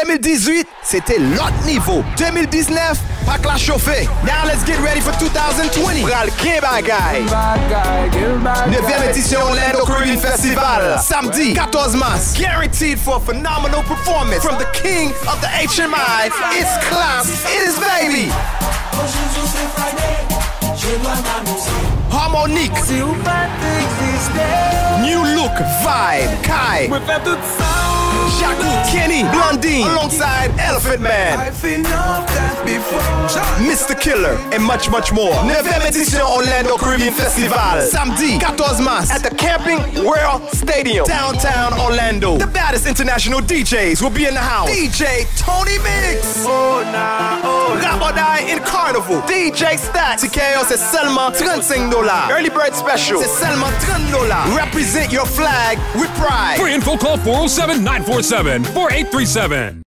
2018, c'était l'autre niveau. 2019, pas que la chauffée. Now let's get ready for 2020. Pral Ken Bagay. 9e édition Orlando Caribbean Festival. Samedi 14 mars. Guaranteed for a phenomenal performance from the king of the HMI. It's Clap. It is baby. Harmonique. New Look, Vibe, Kai. Jacques, Kenny, Blondine, alongside Elephant Man, Mr. Killer, and much, much more. 9e édition Orlando Caribbean Festival. Samedi 14 mars at the Camping World Stadium, downtown Orlando. The baddest international DJs will be in the house. DJ Tony Mix. Rabodai in Carnival. DJ Stat. TKO c'est seulement $35. Early bird special. C'est seulement $30. Represent your flag with pride. For info, call 407-947-4837.